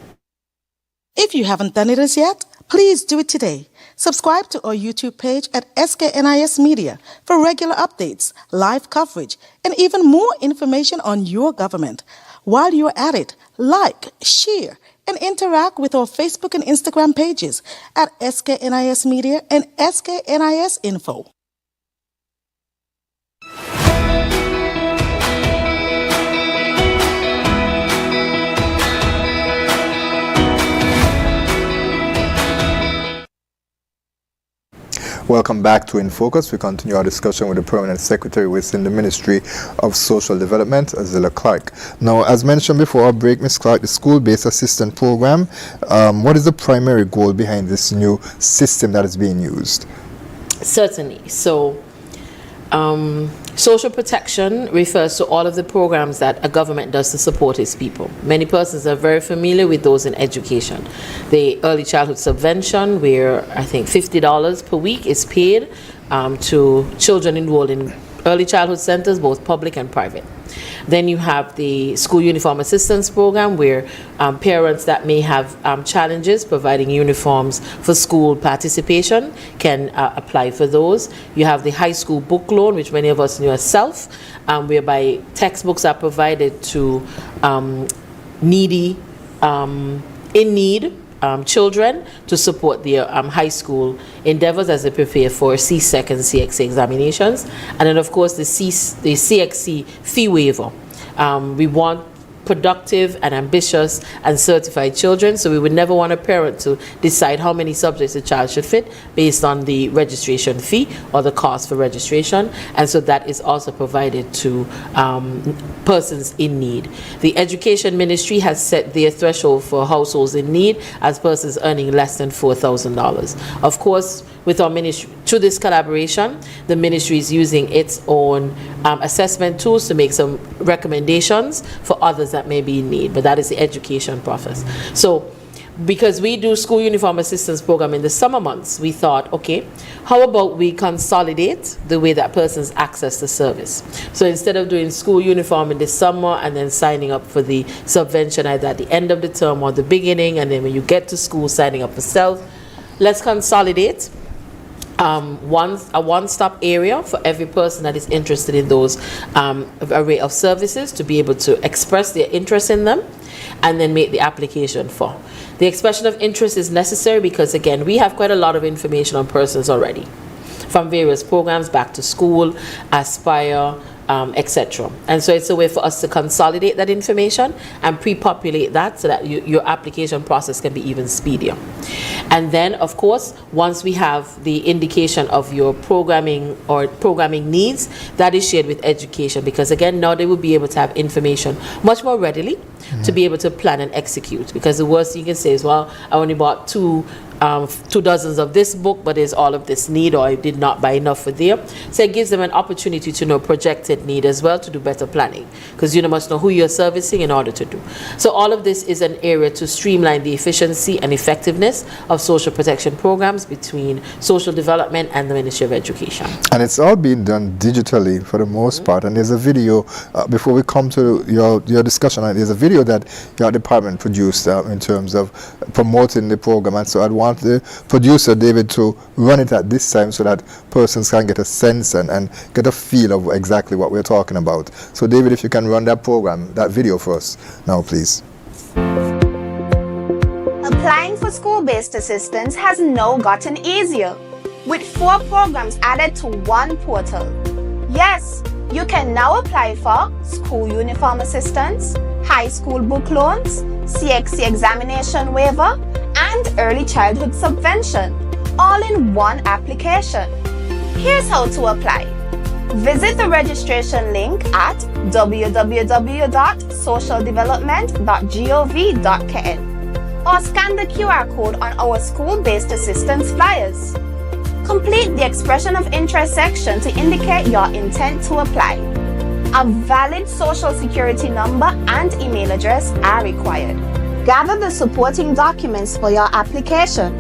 If you haven't done it as yet, please do it today. Subscribe to our YouTube page at SKNIS Media for regular updates, live coverage, and even more information on your government. While you're at it, like, share, and interact with our Facebook and Instagram pages at SKNIS Media and SKNIS Info. Welcome back to In Focus. We continue our discussion with the Permanent Secretary within the Ministry of Social Development, Zilla Clark. Now, as mentioned before our break, Ms. Clark, the school-based assistant program, what is the primary goal behind this new system that is being used? Certainly. So, social protection refers to all of the programs that a government does to support its people. Many persons are very familiar with those in education. The early childhood subvention, where I think $50 per week is paid to children enrolled in early childhood centers, both public and private. Then you have the school uniform assistance program, where parents that may have challenges providing uniforms for school participation can apply for those. You have the high school book loan, which many of us knew as SELF, whereby textbooks are provided to needy, in need children to support their high school endeavors as they prepare for CSEC and CXC examinations. And then, of course, the CXC fee waiver. We want productive and ambitious and certified children, so we would never want a parent to decide how many subjects a child should fit based on the registration fee or the cost for registration, and so that is also provided to persons in need. The Education Ministry has set their threshold for households in need as persons earning less than $4,000. Of course, with our ministry, through this collaboration, the ministry is using its own assessment tools to make some recommendations for others that may be in need, but that is the education process. So, because we do school uniform assistance program in the summer months, we thought, okay, how about we consolidate the way that persons access the service? So instead of doing school uniform in the summer and then signing up for the subvention either at the end of the term or the beginning, and then when you get to school signing up for SELF, let's consolidate a one-stop area for every person that is interested in those array of services to be able to express their interest in them and then make the application for. The expression of interest is necessary because, again, we have quite a lot of information on persons already from various programs, Back to School, Aspire, etc. And so it's a way for us to consolidate that information and pre-populate that so that your application process can be even speedier. And then, of course, once we have the indication of your programming or programming needs, that is shared with education, because again, now they will be able to have information much more readily to be able to plan and execute. Because the worst you can say is, well, I only bought two dozens of this book, but there's all of this need, or I did not buy enough for there. So it gives them an opportunity to know projected need as well, to do better planning, because you must know who you're servicing in order to do. So all of this is an area to streamline the efficiency and effectiveness of social protection programs between social development and the Ministry of Education. And it's all being done digitally for the most part. And there's a video, before we come to your discussion, there's a video that your department produced in terms of promoting the program. And so I'd want the producer, David, to run it at this time so that persons can get a sense and get a feel of exactly what we're talking about. So David, if you can run that program, that video for us now, please. Applying for school-based assistance has now gotten easier, with 4 programs added to one portal. Yes, you can now apply for school uniform assistance, high school book loans, CXC examination waiver, and early childhood subvention, all in one application. Here's how to apply. Visit the registration link at www.socialdevelopment.gov.kn or scan the QR code on our school-based assistance flyers. Complete the expression of interest section to indicate your intent to apply. A valid social security number and email address are required. Gather the supporting documents for your application.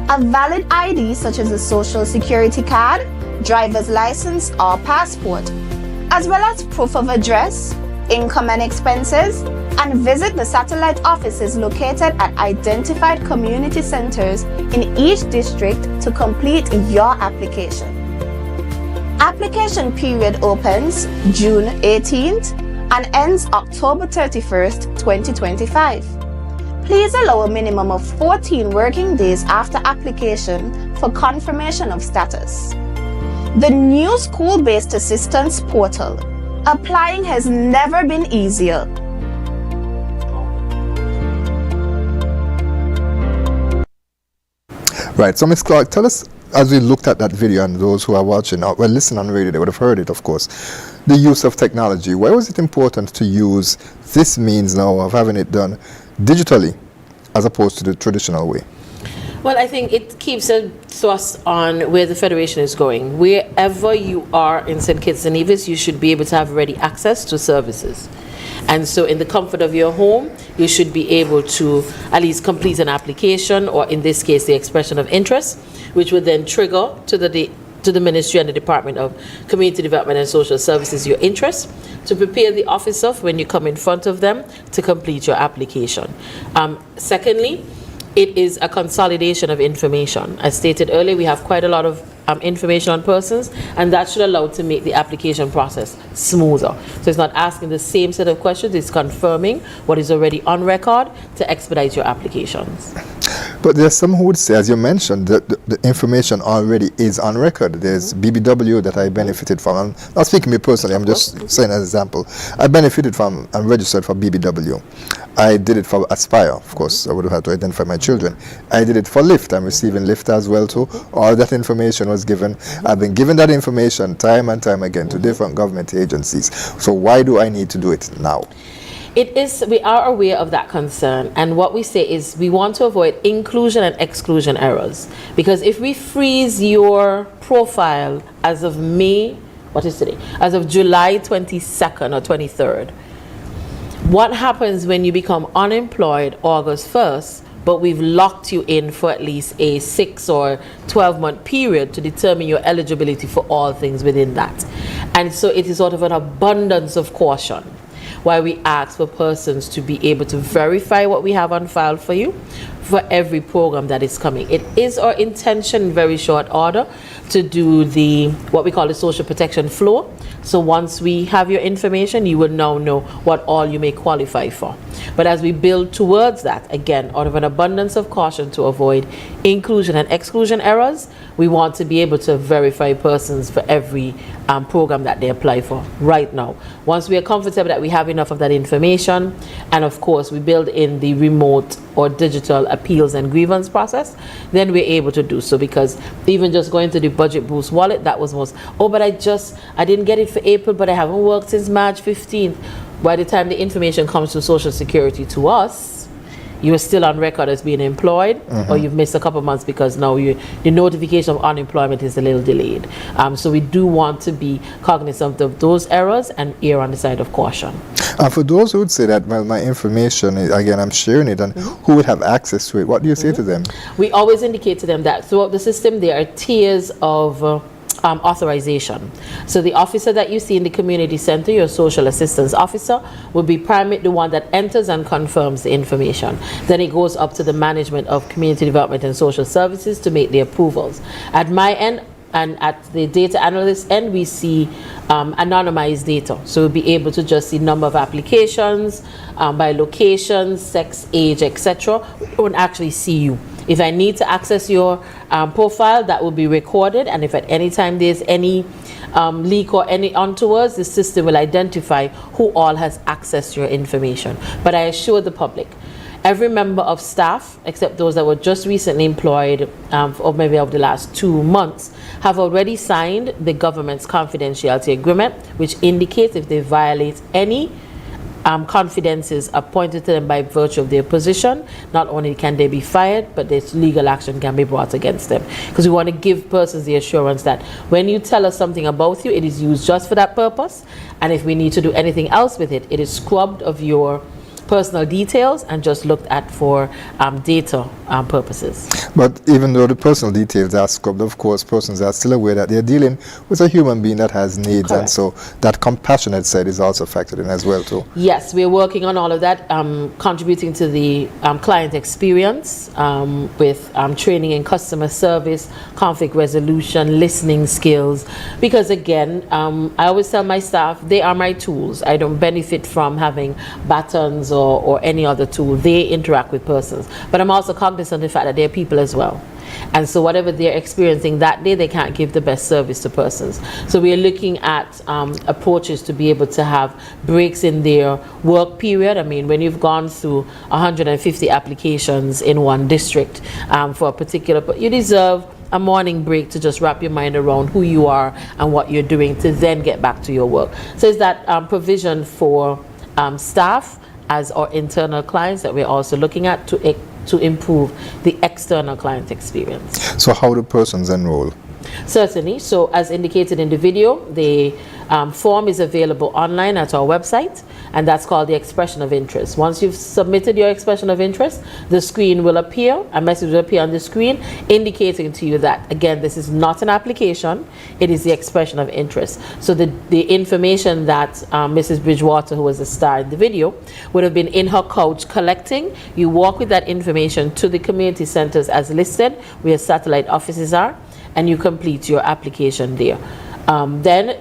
A valid ID such as a social security card, driver's license or passport, as well as proof of address, income and expenses, and visit the satellite offices located at identified community centers in each district to complete your application. Application period opens June 18th and ends October 31st, 2025. Please allow a minimum of 14 working days after application for confirmation of status. The new school-based assistance portal. Applying has never been easier. Right, so Ms. Clark, tell us, as we looked at that video, and those who are watching, well, listen on radio, they would have heard it, of course, the use of technology. Why was it important to use this means now of having it done digitally as opposed to the traditional way? Well, I think it keeps a thrust on where the Federation is going. Wherever you are in St. Kitts and Nevis, you should be able to have ready access to services. And so in the comfort of your home, you should be able to at least complete an application, or in this case, the expression of interest, which would then trigger to the Ministry and the Department of Community Development and Social Services your interest, to prepare the officer when you come in front of them to complete your application. Secondly, it is a consolidation of information. As stated earlier, we have quite a lot of information on persons, and that should allow to make the application process smoother. So it's not asking the same set of questions, it's confirming what is already on record to expedite your applications. But there's some who would say, as you mentioned, that the information already is on record. There's BBW that I benefited from. I'm not speaking to me personally, I'm just saying as an example. I benefited from and registered for BBW. I did it for Aspire, of course. I would have had to identify my children. I did it for LIFT. I'm receiving LIFT as well too. All that information was given. I've been given that information time and time again to different government agencies. So why do I need to do it now? It is, we are aware of that concern, and what we say is we want to avoid inclusion and exclusion errors, because if we freeze your profile as of as of July 22nd or 23rd, what happens when you become unemployed August 1st, but we've locked you in for at least a 6 or 12-month period to determine your eligibility for all things within that? And so it is sort of an abundance of caution why we ask for persons to be able to verify what we have on file for you for every program that is coming. It is our intention in very short order to do what we call the social protection floor. So once we have your information, you will now know what all you may qualify for. But as we build towards that, again, out of an abundance of caution to avoid inclusion and exclusion errors, we want to be able to verify persons for every program that they apply for right now. Once we are comfortable that we have enough of that information, and of course we build in the remote or digital appeals and grievance process, then we're able to do so. Because even just going to the Budget Boost wallet, that was but I didn't get it for April, but I haven't worked since March 15th. By the time the information comes to Social Security to us, you are still on record as being employed, or you've missed a couple months because now the notification of unemployment is a little delayed. So we do want to be cognizant of those errors and err on the side of caution. For those who would say that, well, my information, again, I'm sharing it, and who would have access to it, what do you say to them? We always indicate to them that throughout the system there are tiers of authorization. So the officer that you see in the community center, your social assistance officer, will be primarily the one that enters and confirms the information. Then it goes up to the management of community development and social services to make the approvals. At my end, and at the data analyst end, we see anonymized data. So we'll be able to just see number of applications by location, sex, age, etc. We don't actually see you. If I need to access your profile, that will be recorded, and if at any time there's any leak or any untoward, the system will identify who all has accessed your information. But I assure the public, every member of staff, except those that were just recently employed or maybe over the last 2 months, have already signed the government's confidentiality agreement, which indicates if they violate any confidences appointed to them by virtue of their position, not only can they be fired, but this legal action can be brought against them. Because we want to give persons the assurance that when you tell us something about you, it is used just for that purpose, and if we need to do anything else with it, it is scrubbed of your personal details and just looked at for data purposes. But even though the personal details are scrubbed, of course, persons are still aware that they're dealing with a human being that has needs. Correct. And so that compassionate side is also factored in as well too. Yes, we're working on all of that, contributing to the client experience with training in customer service, conflict resolution, listening skills, because again, I always tell my staff, they are my tools. I don't benefit from having batons or any other tool. They interact with persons, but I'm also cognizant of the fact that they're people as well, and so whatever they're experiencing that day, they can't give the best service to persons. So we are looking at approaches to be able to have breaks in their work period. I mean, when you've gone through 150 applications in one district for a particular, but you deserve a morning break to just wrap your mind around who you are and what you're doing to then get back to your work. So it's that provision for staff as our internal clients that we're also looking at to improve the external client experience. So how do persons enroll? Certainly. So as indicated in the video, the form is available online at our website, and that's called the expression of interest. Once you've submitted your expression of interest, the screen will appear, a message will appear on the screen indicating to you that, again, this is not an application, it is the expression of interest. So the information that Mrs. Bridgewater, who was the star in the video, would have been in her couch collecting. You walk with that information to the community centers as listed, where satellite offices are, and you complete your application there. Then,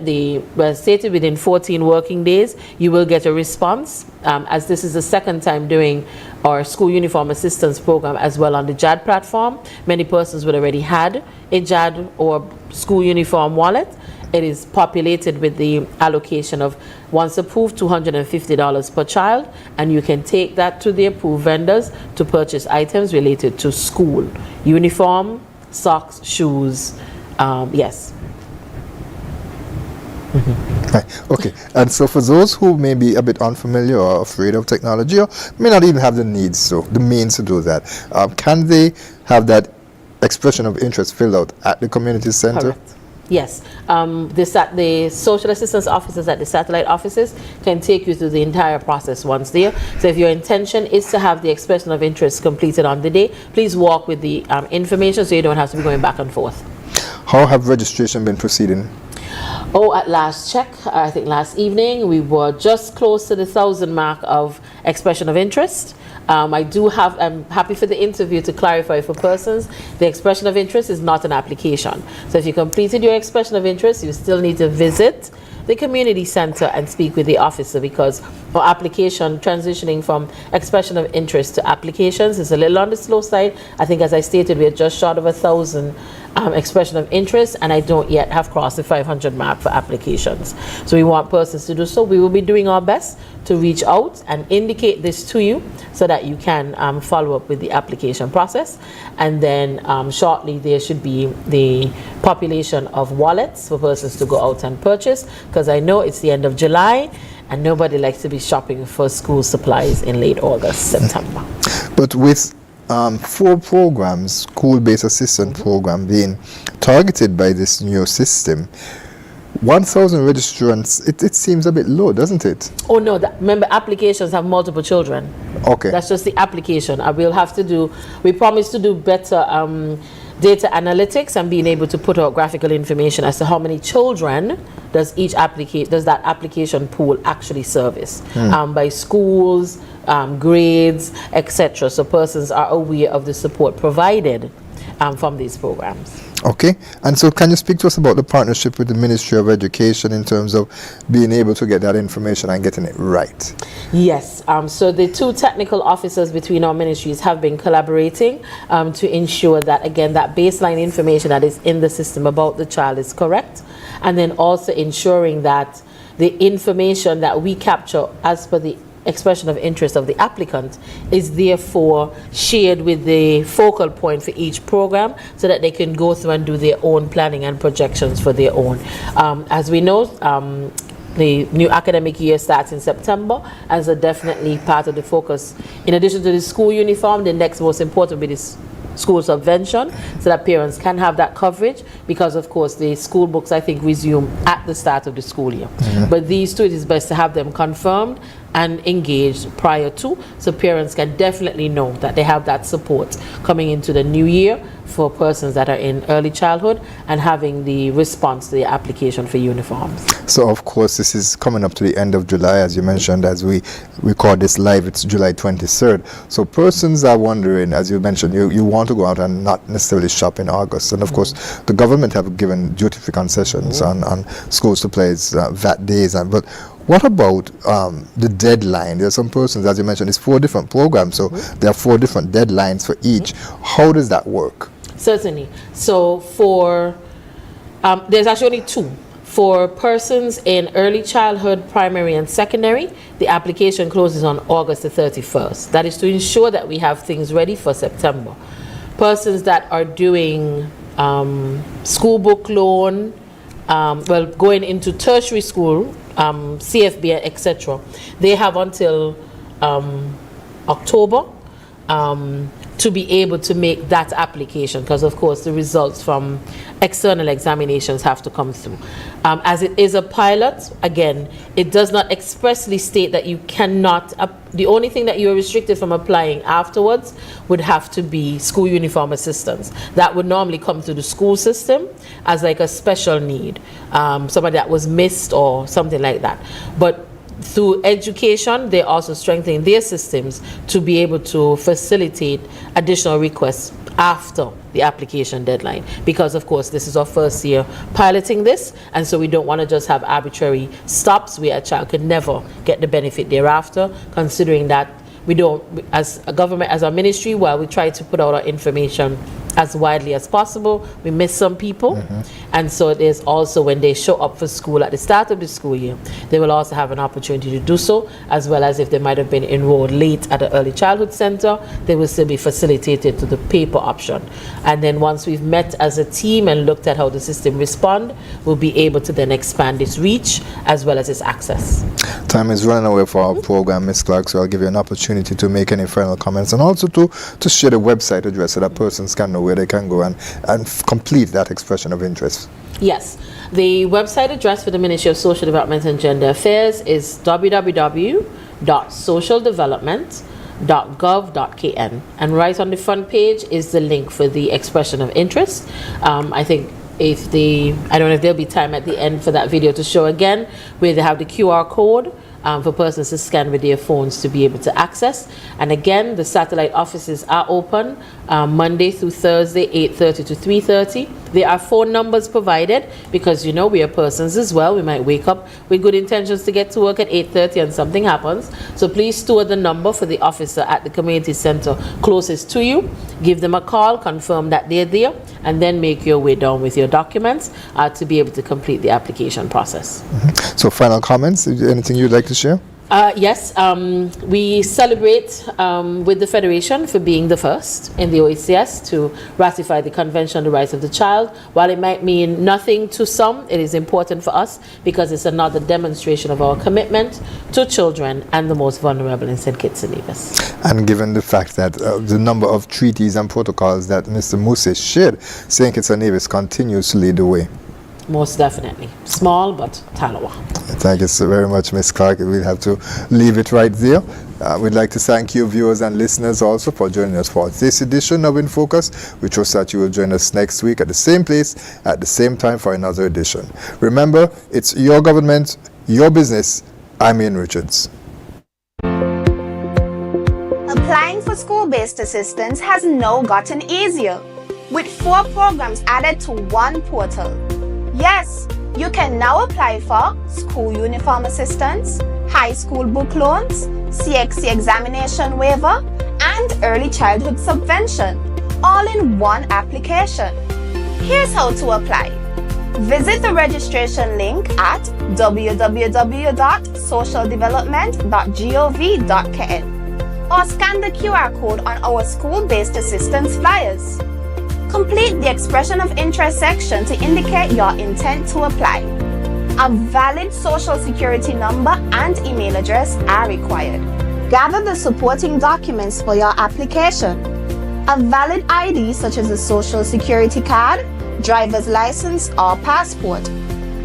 stated within 14 working days, you will get a response. As this is the second time doing our school uniform assistance program as well on the JAD platform, many persons would already had a JAD or school uniform wallet. It is populated with the allocation of, once approved, $250 per child, and you can take that to the approved vendors to purchase items related to school uniform, socks, shoes. Yes. Right. Okay, and so for those who may be a bit unfamiliar or afraid of technology or may not even have the needs, so the means to do that, can they have that expression of interest filled out at the community center? Correct. Yes, the social assistance officers at the satellite offices can take you through the entire process once there. So if your intention is to have the expression of interest completed on the day, please walk with the information so you don't have to be going back and forth. How have registration been proceeding? Oh, at last check, I think last evening, we were just close to the 1,000 mark of expression of interest. I'm happy for the interview to clarify for persons, the expression of interest is not an application. So if you completed your expression of interest, you still need to visit the community center and speak with the officer, because our application transitioning from expression of interest to applications is a little on the slow side. I think, as I stated, we're just short of 1,000 expression of interest, and I don't yet have crossed the 500 mark for applications. So we want persons to do so. We will be doing our best to reach out and indicate this to you so that you can follow up with the application process. And then shortly there should be the population of wallets for persons to go out and purchase, because I know it's the end of July and nobody likes to be shopping for school supplies in late August, September. But with 4 programs, school-based assistant program, being targeted by this new system, 1,000 registrants, it seems a bit low, doesn't it? Oh no, remember, applications have multiple children. Okay. That's just the application. We promise to do better data analytics and being able to put out graphical information as to how many children does that application pool actually service, by schools, grades, etc. So persons are aware of the support provided from these programs. Okay, and so can you speak to us about the partnership with the Ministry of Education in terms of being able to get that information and getting it right? Yes, so the two technical officers between our ministries have been collaborating to ensure that, again, that baseline information that is in the system about the child is correct, and then also ensuring that the information that we capture as per the expression of interest of the applicant is therefore shared with the focal point for each program so that they can go through and do their own planning and projections for their own. As we know, the new academic year starts in September, and so definitely part of the focus, in addition to the school uniform, the next most important will be this school subvention, so that parents can have that coverage, because of course the school books, I think, resume at the start of the school year. But these two, it is best to have them confirmed and engaged prior to, so parents can definitely know that they have that support coming into the new year for persons that are in early childhood and having the response to the application for uniforms. So of course this is coming up to the end of July, as you mentioned. As we record this live, it's July 23rd. So persons are wondering, as you mentioned, you want to go out and not necessarily shop in August, and of course the government have given duty-free concessions on schools to place VAT days, but what about the deadline? There are some persons, as you mentioned, it's 4 different programs, so there are 4 different deadlines for each. How does that work? Certainly. So for, there's actually only 2. For persons in early childhood, primary and secondary, the application closes on August the 31st. That is to ensure that we have things ready for September. Persons that are doing school book loan, going into tertiary school, CFB, etc., they have until October to be able to make that application, because of course the results from external examinations have to come through. As it is a pilot, again, it does not expressly state that you cannot, the only thing that you are restricted from applying afterwards would have to be school uniform assistance. That would normally come through the school system as like a special need, somebody that was missed or something like that. But through education, they're also strengthening their systems to be able to facilitate additional requests after the application deadline, because of course this is our first year piloting this, and so we don't want to just have arbitrary stops where a child could never get the benefit thereafter, considering that we don't, as a government, as a ministry, while we try to put out our information as widely as possible, we miss some people. And so there's also, when they show up for school at the start of the school year, they will also have an opportunity to do so, as well as if they might have been enrolled late at an early childhood center, they will still be facilitated to the paper option. And then once we've met as a team and looked at how the system respond, we'll be able to then expand its reach as well as its access. Time is running away for our program, Ms. Clark, so I'll give you an opportunity to make any final comments, and also to share the website address so that persons can know where they can go and complete that expression of interest. Yes, the website address for the Ministry of Social Development and Gender Affairs is www.socialdevelopment.gov.kn, and right on the front page is the link for the expression of interest. I think I don't know if there'll be time at the end for that video to show again, where they have the QR code for persons to scan with their phones to be able to access. And again, the satellite offices are open Monday through Thursday, 8:30 to 3:30. There are phone numbers provided, because you know we are persons as well. We might wake up with good intentions to get to work at 8:30 and something happens. So please store the number for the officer at the community center closest to you. Give them a call, confirm that they're there, and then make your way down with your documents to be able to complete the application process. So final comments, anything you'd like to share? Yes, we celebrate with the Federation for being the first in the OECS to ratify the Convention on the Rights of the Child. While it might mean nothing to some, it is important for us because it's another demonstration of our commitment to children and the most vulnerable in St. Kitts and Nevis. And given the fact that the number of treaties and protocols that Mr. Moses shared, St. Kitts and Nevis continues to lead the way. Most definitely. Small, but Talawa. Thank you so very much, Ms. Clark. We'll have to leave it right there. We'd like to thank you, viewers and listeners, also for joining us for this edition of InFocus. We trust that you will join us next week at the same place, at the same time for another edition. Remember, it's your government, your business. I'm Ian Richards. Applying for school-based assistance has now gotten easier. with 4 programs added to one portal. Yes, you can now apply for school uniform assistance, high school book loans, CXC examination waiver, and early childhood subvention, all in one application. Here's how to apply. Visit the registration link at www.socialdevelopment.gov.kn or scan the QR code on our school-based assistance flyers. Complete the expression of interest section to indicate your intent to apply. A valid social security number and email address are required. Gather the supporting documents for your application. A valid ID such as a social security card, driver's license or passport,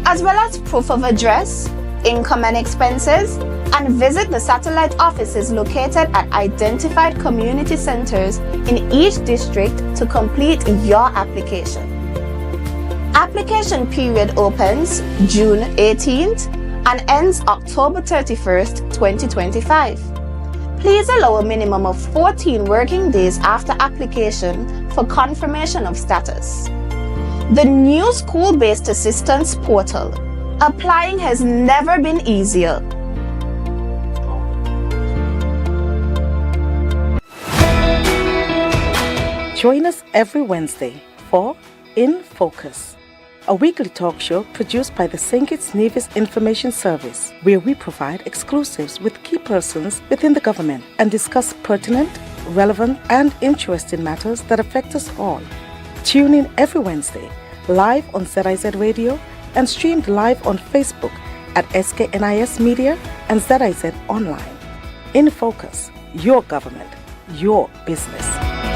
as well as proof of address, income and expenses, and visit the satellite offices located at identified community centers in each district to complete your application. Application period opens June 18th and ends October 31st, 2025. Please allow a minimum of 14 working days after application for confirmation of status. The new school-based assistance portal. Applying has never been easier. Join us every Wednesday for InFocus, a weekly talk show produced by the St. Kitts Nevis Information Service, where we provide exclusives with key persons within the government and discuss pertinent, relevant, and interesting matters that affect us all. Tune in every Wednesday, live on ZIZ Radio and streamed live on Facebook at SKNIS Media and ZIZ Online. InFocus, your government, your business.